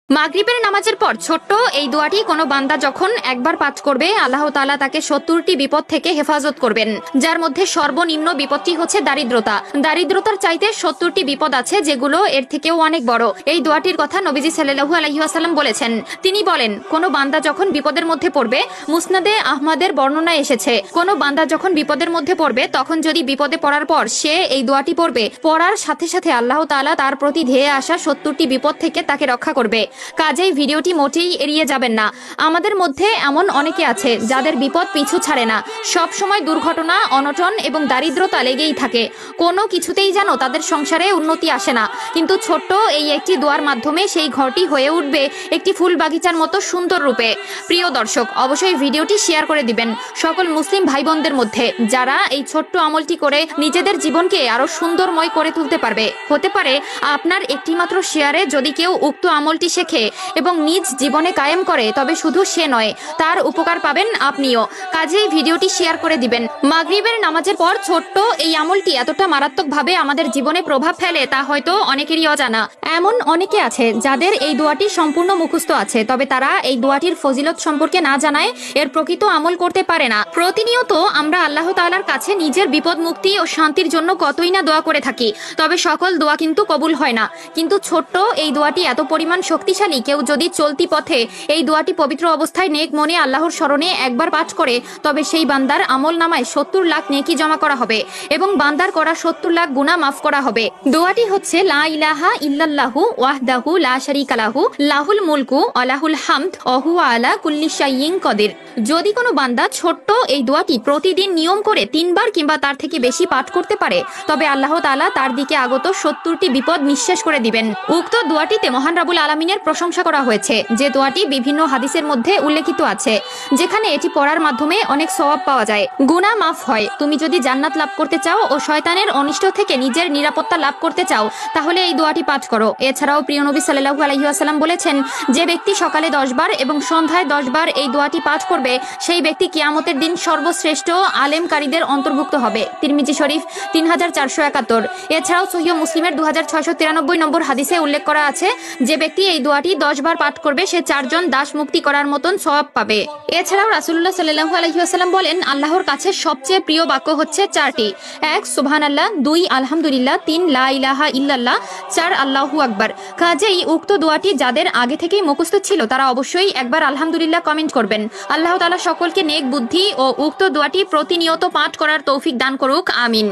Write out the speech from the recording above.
মাগরিবের নামাজের পর ছোট্ট এই দোয়াটি কোনো বান্দা যখন একবার পাঠ করবে, আল্লাহ তাআলা তাকে ৭০টি বিপদ থেকে হেফাজত করবেন, যার মধ্যে সর্বনিম্ন বিপদটি হচ্ছে দারিদ্রতা। দারিদ্রতার চাইতে ৭০টি বিপদ আছে যেগুলো এর থেকেও অনেক বড়। এই দোয়াটির কথা নবীজি সাল্লাল্লাহু আলাইহি ওয়াসাল্লাম বলেছেন। তিনি বলেন, কোনো বান্দা যখন বিপদের মধ্যে পড়বে, মুসনাদে আহমদের বর্ণনায় এসেছে, কোনো বান্দা যখন বিপদের মধ্যে পড়বে তখন যদি বিপদে পড়ার পর সে এই দোয়াটি পড়বে, পড়ার সাথে সাথে আল্লাহ তাআলা তার প্রতি ধেয়ে আসা ৭০টি বিপদ থেকে তাকে রক্ষা করবে। কাজেই ভিডিওটি মোটেই এড়িয়ে যাবেন না। আমাদের মধ্যে এমন অনেকে আছে যাদের বিপদ পিছু ছাড়ে না, সব সময় দুর্ঘটনা, অনটন এবং দারিদ্রতা লেগেই থাকে। কোনো কিছুতেই যেন তাদের সংসারে উন্নতি আসে না, কিন্তু ছোট্ট এই একটি দোয়ার মাধ্যমে সেই ঘরটি হয়ে উঠবে একটি ফুল বাগিচার মতো সুন্দর রূপে। প্রিয় দর্শক, অবশ্যই ভিডিওটি শেয়ার করে দিবেন সকল মুসলিম ভাই বোনদের মধ্যে, যারা এই ছোট্ট আমলটি করে নিজেদের জীবনকে আরো সুন্দরময় করে তুলতে পারবে। হতে পারে আপনার একটিমাত্র শেয়ারে যদি কেউ উক্ত আমলটি শেখে এবং নিজ জীবনে কায়েম করে, তবে শুধু সে নয়, তার উপকার পাবেন আপনিও। কাজেই ভিডিওটি শেয়ার করে দিবেন। মাগরিবের নামাজের পর ছোট্ট এই আমলটি এতটা মারাত্মকভাবে আমাদের জীবনে প্রভাব ফেলে তা হয়তো অনেকেরই অজানা। এমন অনেকে আছে যাদের এই দোয়াটি সম্পূর্ণ মুখস্থ আছে, তবে তারা এই দোয়াটির ফজিলত সম্পর্কে না জানায় এর প্রকৃত আমল করতে পারে না। প্রতিনিয়ত আমরা আল্লাহ তাআলার কাছে নিজের বিপদ মুক্তি ও শান্তির জন্য কতই না দোয়া করে থাকি, তবে সকল দোয়া কিন্তু কবুল হয় না। কিন্তু ছোট্ট এই দোয়াটি এত পরিমাণ শক্তিশালী, কেউ যদি চলতি পথে এই দোয়াটি পবিত্র অবস্থায় নেক মনে আল্লাহর স্মরণে একবার পাঠ করে, তবে সেই বান্দার আমল নামায় ৭০ লাখ নেকি জমা করা হবে এবং বান্দার করা ৭০ লাখ গুনাহ মাফ করা হবে। দোয়াটি হচ্ছে লা ইলাহা ইল্লাল্লাহু ওয়াহদাহু লা শারীকা লাহু লাহুল মুলকু ওয়া লাহুল হামদ ওয়া হুয়া আলা কুল্লি শাইইন কদির। যদি কোনো বান্দা ছোট্ট এই দোয়াটি প্রতিদিন নিয়ম করে ৩ বার কিংবা তার থেকে বেশি পাঠ করতে পারে, তবে আল্লাহ তাআলা তার দিকে আগত ৭০টি বিপদ নিঃশেষ করে দিবেন। উক্ত দোয়াটিতে মহান রাব্বুল আলামিনের প্রশংসা করা হয়েছে, যে দোয়াটি বিভিন্ন হাদিসের মধ্যে উল্লেখিত আছে, যেখানে এটি পড়ার মাধ্যমে অনেক সওয়াব পাওয়া যায়, গুনাহ মাফ হয়। তুমি যদি জান্নাত লাভ করতে চাও ও শয়তানের অনিষ্ট থেকে নিজের নিরাপত্তা লাভ করতে চাও, তাহলে এই দোয়াটি পাঠ করো। এছাড়াও প্রিয় নবী সাল্লাল্লাহু আলাইহি ওয়াসাল্লাম বলেছেন, যে ব্যক্তি সকালে 10 বার এবং সন্ধ্যায় 10 বার এই দোয়াটি পাঠ করবে, সেই ব্যক্তি কিয়ামতের দিন সর্বশ্রেষ্ঠ আলেমকারীদের অন্তর্ভুক্ত হবে। তিরমিজি শরীফ 3471। এছাড়াও সহিহ মুসলিমের 2693 নম্বর হাদিসে উল্লেখ করা আছে, যে ব্যক্তি এই দোয়াটি 10 বার পাঠ করবে, সে 4 জন দাস মুক্তি করার মতন সওয়াব পাবে। এছাড়াও রাসূলুল্লাহ সাল্লাল্লাহু আলাইহি ওয়াসাল্লাম বলেন, আল্লাহর কাছে সবচেয়ে প্রিয় বাক্য হচ্ছে 4টি: 1 সুবহানাল্লাহ, 2 আলহামদুলিল্লাহ, 3 লা ইলাহা ইল্লাল্লাহ, 4 আল্লাহু আকবার। কাজেই উক্ত দোয়াটি যাদের আগে থেকেই মুখস্থ ছিল, তারা অবশ্যই একবার আলহামদুলিল্লাহ কমেন্ট করবেন। আল্লাহ তাআলা সকলকে নেক বুদ্ধি ও উক্ত দোয়াটি প্রতিনিয়ত পাঠ করার তৌফিক দান করুক, আমিন।